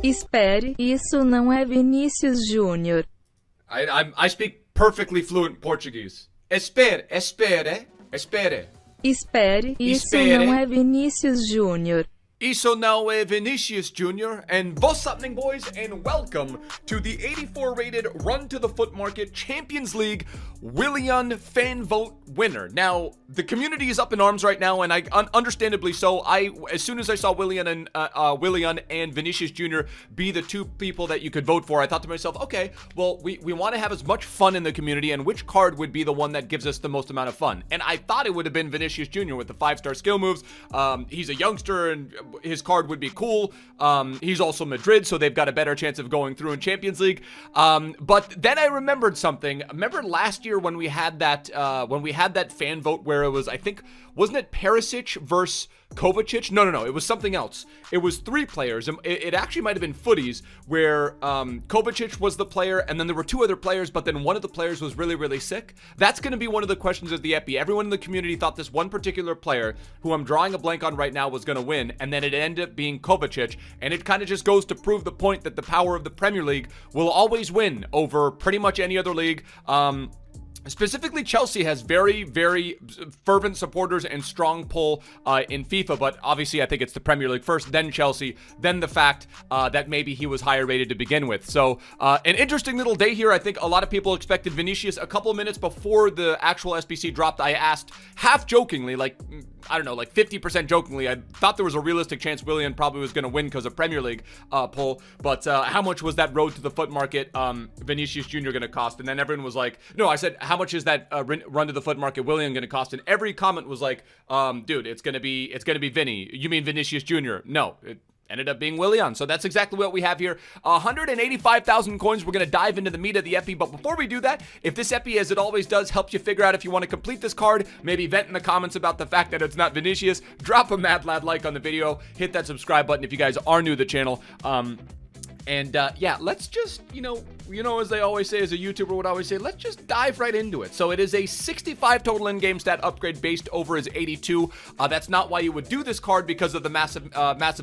Espere, isso não é Vinícius Júnior. I speak perfectly fluent Portuguese. Espere. Espere, isso Espere. não é Vinícius Júnior. Isso não é Vinicius Jr. And what's happening, boys, and welcome to the 84-rated Run to the Foot Market Champions League WILLIAN fan vote winner. Now, the community is up in arms right now, and understandably so. As soon as I saw WILLIAN and Vinicius Jr. be the two people that you could vote for, I thought to myself, okay, well, we want to have as much fun in the community, and which card would be the one that gives us the most amount of fun? And I thought it would have been Vinicius Jr. with the 5-star skill moves. He's a youngster, and his card would be cool. He's also Madrid, so they've got a better chance of going through in Champions League. But then I remembered something. Remember last year when we had that fan vote where it was, I think, wasn't it Perisic versus Kovacic? No, it was something else. It was 3 players. It actually might have been footies where Kovacic was the player, and then there were 2 other players, but then one of the players was really, really sick. That's going to be one of the questions of the Epi. Everyone in the community thought this one particular player, who I'm drawing a blank on right now, was going to win, and then it ended up being Kovacic, and it kind of just goes to prove the point that the power of the Premier League will always win over pretty much any other league. Specifically, Chelsea has very, very fervent supporters and strong pull in FIFA, but obviously I think it's the Premier League first, then Chelsea, then the fact that maybe he was higher rated to begin with. So an interesting little day here. I think a lot of people expected Vinicius. A couple of minutes before the actual SBC dropped, I asked half jokingly, like, I don't know, like 50% jokingly, I thought there was a realistic chance WILLIAN probably was going to win because of Premier League pull, but how much was that road to the foot market Vinicius Jr. going to cost? And then everyone was like, no, I said, how much is that run to the foot market WILLIAN going to cost? And every comment was like, dude, it's going to be Vinny. You mean Vinicius Jr.? No, it ended up being WILLIAN. So that's exactly what we have here. 185,000 coins. We're going to dive into the meat of the Epi. But before we do that, if this Epi, as it always does, helps you figure out if you want to complete this card, maybe vent in the comments about the fact that it's not Vinicius, drop a mad lad like on the video, hit that subscribe button if you guys are new to the channel. Yeah, let's just, you know, as they always say, as a YouTuber would always say, let's just dive right into it. So it is a 65 total in-game stat upgrade based over his 82. That's not why you would do this card because of the massive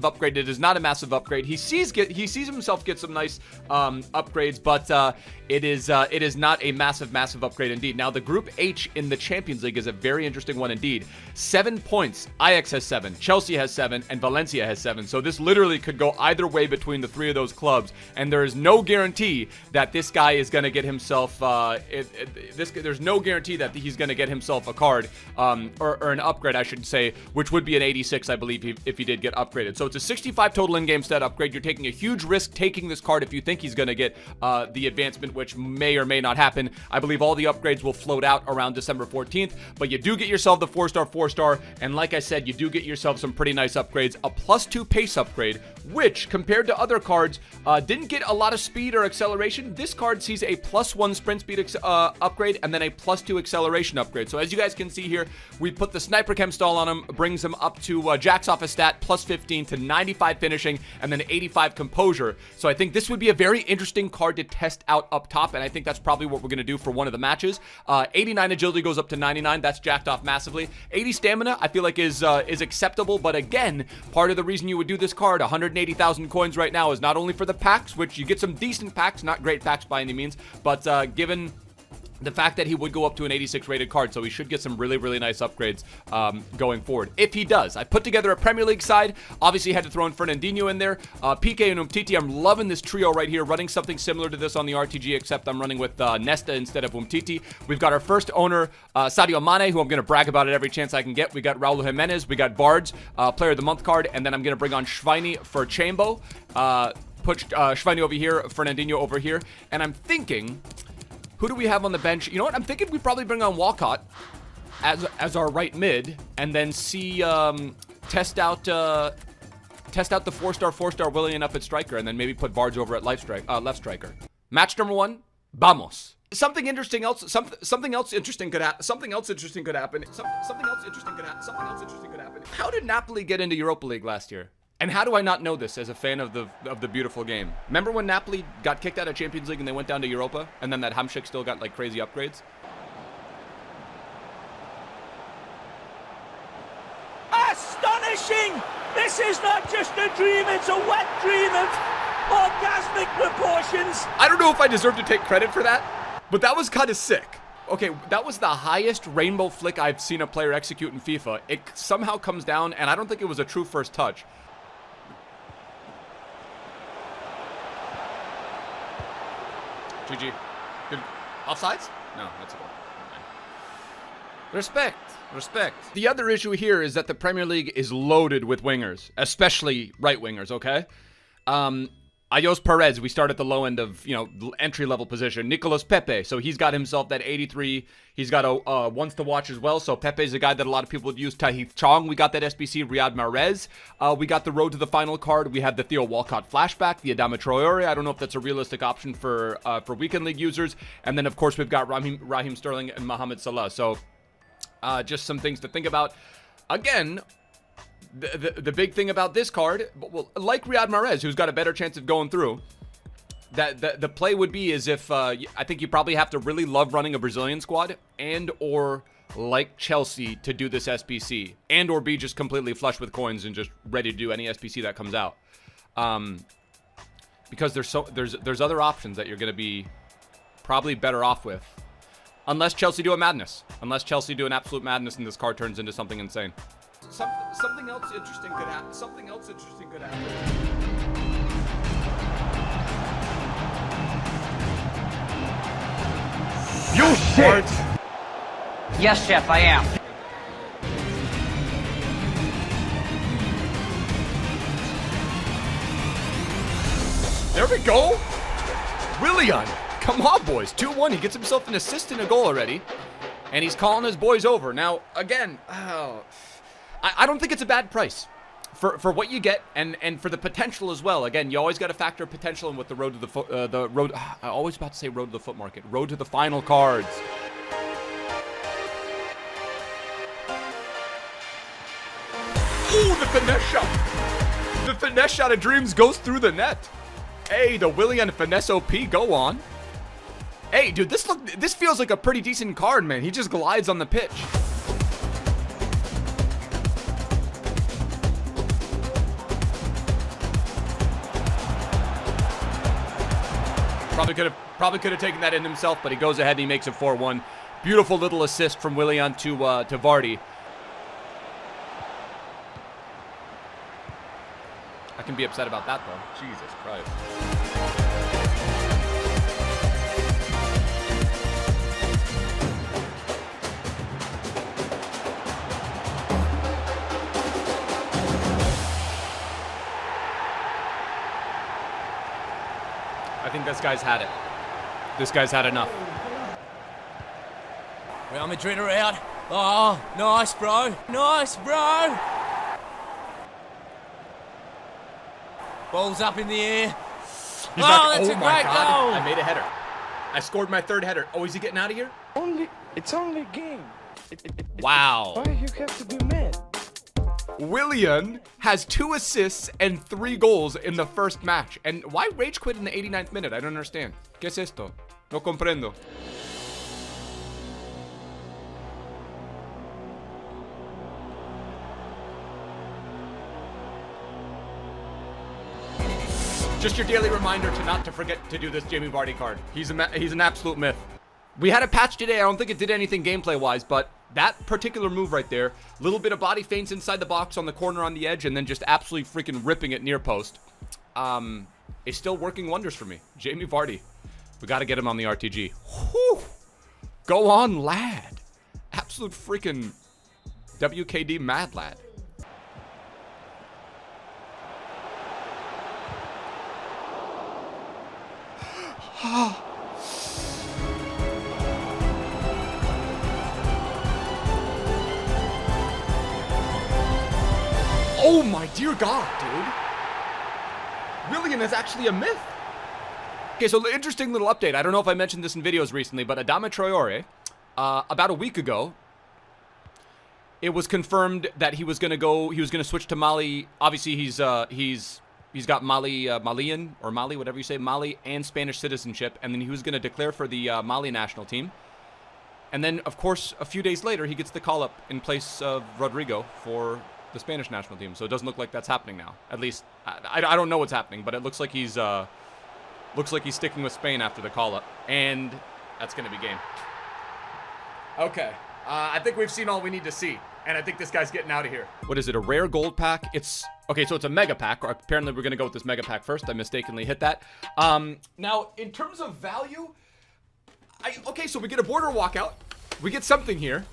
upgrade. It is not a massive upgrade. He sees himself get some nice upgrades, but it is not a massive upgrade indeed. Now, the Group H in the Champions League is a very interesting one indeed. 7 points. Ajax has 7, Chelsea has 7, and Valencia has 7. So this literally could go either way between the 3 of those clubs, and there is no guarantee that this guy is going to get himself. There's no guarantee that he's going to get himself a card or an upgrade, I should say, which would be an 86, I believe, if he did get upgraded. So it's a 65 total in-game stat upgrade. You're taking a huge risk taking this card if you think he's going to get the advancement, which may or may not happen. I believe all the upgrades will float out around December 14th, but you do get yourself the 4-star, and like I said, you do get yourself some pretty nice upgrades. A +2 pace upgrade, which compared to other cards didn't get a lot of speed or acceleration. This card sees a +1 sprint speed upgrade and then a +2 acceleration upgrade. So as you guys can see here, we put the sniper chem stall on him, brings him up to Jack's office stat +15 to 95 finishing and then 85 composure. So I think this would be a very interesting card to test out up top, and I think that's probably what we're going to do for one of the matches. 89 agility goes up to 99. That's jacked off massively. 80 stamina I feel like is acceptable, but again, part of the reason you would do this card, 180,000 coins right now, is not only for the packs, which you get some decent packs, not great packs by any means, but given the fact that he would go up to an 86 rated card, so he should get some really, really nice upgrades going forward. If he does, I put together a Premier League side. Obviously had to throw in Fernandinho in there. PK and Umtiti, I'm loving this trio right here, running something similar to this on the RTG, except I'm running with Nesta instead of Umtiti. We've got our first owner, Sadio Mane, who I'm going to brag about at every chance I can get. We got Raul Jimenez, we got Bards, Player of the Month card, and then I'm going to bring on Schweini for Chambo. Put Schweini over here, Fernandinho over here, and I'm thinking, who do we have on the bench? You know what? I'm thinking we probably bring on Walcott as our right mid, and then see test out the 4-star WILLIAN up at striker, and then maybe put Bards over at left striker. Match number 1, vamos. Something else interesting could happen. Something else interesting could happen. How did Napoli get into Europa League last year? And how do I not know this as a fan of the beautiful game? Remember when Napoli got kicked out of Champions League and they went down to Europa, and then that Hamšík still got like crazy upgrades? Astonishing! This is not just a dream, it's a wet dream of Orgasmic proportions! I don't know if I deserve to take credit for that, but that was kind of sick. Okay, that was the highest rainbow flick I've seen a player execute in FIFA. It somehow comes down, and I don't think it was a true first touch. GG. Good. Offsides? No, that's a goal. Respect. Respect. The other issue here is that the Premier League is loaded with wingers, especially right wingers, okay? Ayos Perez, we start at the low end of, entry-level position. Nicolas Pepe, so he's got himself that 83. He's got a once to watch as well, so Pepe's a guy that a lot of people would use. Tahith Chong, we got that SBC. Riyad Mahrez, we got the road to the final card. We have the Theo Walcott flashback, the Adama Traore. I don't know if that's a realistic option for Weekend League users. And then, of course, we've got Raheem Sterling and Mohamed Salah. So, just some things to think about. Again, the big thing about this card, well, like Riyad Mahrez, who's got a better chance of going through, that the play would be is if I think you probably have to really love running a Brazilian squad and or like Chelsea to do this SBC and or be just completely flush with coins and just ready to do any SBC that comes out. Because there's other options that you're going to be probably better off with. Unless Chelsea do a madness. Unless Chelsea do an absolute madness and this card turns into something insane. Something else interesting could happen. Something else interesting could happen. You shit! Yes, Chef, I am. There we go. WILLIAN. Come on, boys. 2-1. He gets himself an assist and a goal already. And he's calling his boys over. Now, again, I don't think it's a bad price for what you get and for the potential as well. Again, you always got to factor potential in with the road to the road. I always about to say road to the foot market. Road to the final cards. Ooh, the finesse shot. The finesse shot of dreams goes through the net. Hey, the WILLIAN finesse OP, go on. Hey, dude, this feels like a pretty decent card, man. He just glides on the pitch. Probably could have taken that in himself, but he goes ahead and he makes it 4-1. Beautiful little assist from WILLIAN to Vardy. I can be upset about that though. Jesus Christ. I think this guy's had it. This guy's had enough. Real Madrid are out. Oh, nice, bro. Nice, bro. Ball's up in the air. That's a great goal. I made a header. I scored my third header. Oh, is he getting out of here? It's only a game. Wow. Why you have to be mad? WILLIAN has 2 assists and 3 goals in the first match. And why rage quit in the 89th minute? I don't understand. ¿Qué es esto? No comprendo. Just your daily reminder not to forget to do this Jamie Vardy card. He's an absolute myth. We had a patch today. I don't think it did anything gameplay-wise, but that particular move right there, little bit of body feints inside the box on the corner on the edge, and then just absolutely freaking ripping it near post, is still working wonders for me. Jamie Vardy. We got to get him on the RTG. Whew. Go on, lad. Absolute freaking WKD mad lad. Oh my dear God, dude. WILLIAN is actually a myth. Okay, so interesting little update. I don't know if I mentioned this in videos recently, but Adama Traore, about a week ago, it was confirmed that he was going to switch to Mali. Obviously, he's got Malian, or Mali, whatever you say, Mali and Spanish citizenship, and then he was going to declare for the Mali national team. And then, of course, a few days later, he gets the call-up in place of Rodrigo for the Spanish national team. So it doesn't look like that's happening now, at least I don't know what's happening, but it looks like he's sticking with Spain after the call-up. And that's going to be game. Okay. I think we've seen all we need to see. And I think this guy's getting out of here. What is it? A rare gold pack? Okay, so it's a mega pack. Apparently, we're going to go with this mega pack first. I mistakenly hit that. Now, in terms of value, okay, so we get a border walkout. We get something here.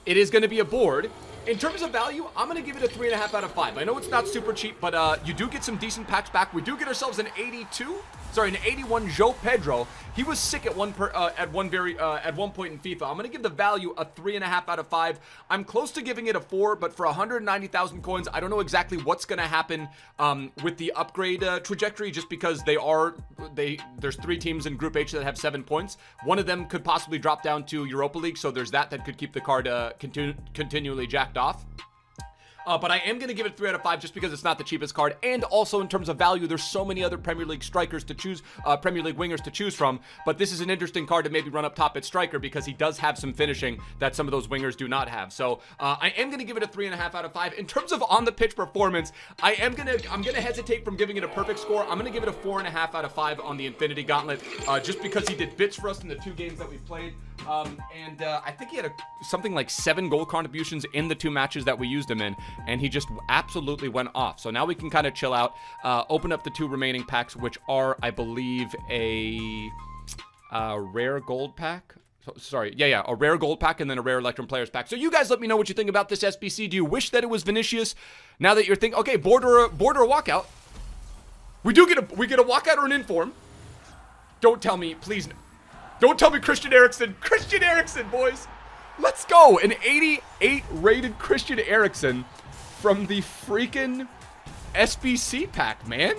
It is going to be a board. In terms of value, I'm going to give it a 3.5 out of 5. I know it's not super cheap, but you do get some decent packs back. We do get ourselves an 81 Joe Pedro. He was sick at one point in FIFA. I'm going to give the value a 3.5 out of 5. I'm close to giving it a 4, but for 190,000 coins, I don't know exactly what's going to happen with the upgrade trajectory, just because there's 3 teams in Group H that have 7 points. One of them could possibly drop down to Europa League, so there's that could keep the card continually jacked off. But I am going to give it 3 out of 5 just because it's not the cheapest card. And also in terms of value, there's so many other Premier League strikers to choose, Premier League wingers to choose from. But this is an interesting card to maybe run up top at striker because he does have some finishing that some of those wingers do not have. So I am going to give it a 3.5 out of 5. In terms of on the pitch performance, I'm going to hesitate from giving it a perfect score. I'm going to give it a 4.5 out of 5 on the Infinity Gauntlet, just because he did bits for us in the 2 games that we've played. And I think he had something like 7 goal contributions in the 2 matches that we used him in, and he just absolutely went off. So now we can kind of chill out, open up the 2 remaining packs, which are, I believe, a rare gold pack. A rare gold pack and then a rare Electrum Players pack. So you guys let me know what you think about this SBC. Do you wish that it was Vinicius? Now that you're thinking, okay, border a walkout. We get a walkout or an inform. Don't tell me, please. Don't tell me Christian Eriksen. Christian Eriksen, boys. Let's go. An 88 rated Christian Eriksen from the freaking SBC pack, man.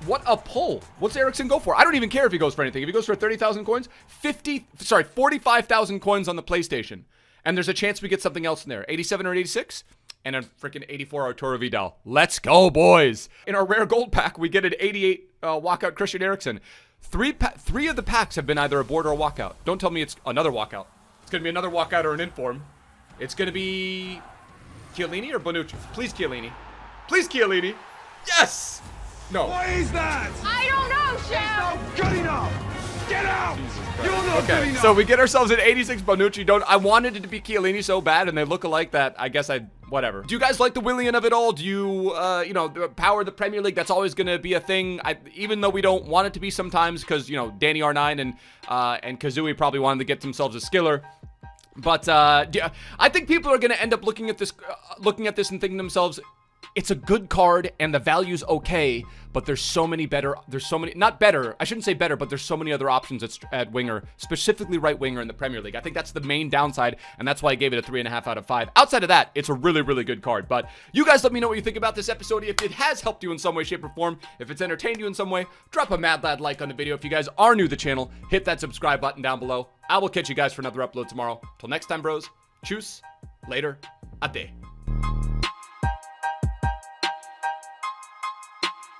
What a pull. What's Eriksen go for? I don't even care if he goes for anything. If he goes for 30,000 coins, 45,000 coins on the PlayStation. And there's a chance we get something else in there. 87 or 86? And a freaking 84 Arturo Vidal. Let's go, boys. In our rare gold pack, we get an 88 walkout Christian Eriksen. 3 of the packs have been either a board or a walkout. Don't tell me it's another walkout. It's going to be another walkout or an inform. It's going to be Chiellini or Bonucci. Please, Chiellini. Please, Chiellini. Yes! No. What is that? I don't know, Chef. Good enough. Get out. You're not good Okay, enough. so we get ourselves an 86 Bonucci. I wanted it to be Chiellini so bad, and they look alike that I guess whatever. Do you guys like the WILLIAN of it all? Do you, power the Premier League? That's always going to be a thing. Even though we don't want it to be sometimes, because, Danny R9 and Kazooie probably wanted to get themselves a skiller. But I think people are going to end up looking at this and thinking to themselves, it's a good card and the value's okay, but there's so many not better, I shouldn't say better, but there's so many other options at winger, specifically right winger in the Premier League. I think that's the main downside, and that's why I gave it a 3.5 out of 5. Outside of that, it's a really, really good card. But you guys let me know what you think about this episode. If it has helped you in some way, shape, or form, if it's entertained you in some way, drop a mad lad like on the video. If you guys are new to the channel, hit that subscribe button down below. I will catch you guys for another upload tomorrow. Till next time, bros. Tschüss. Later. Ade.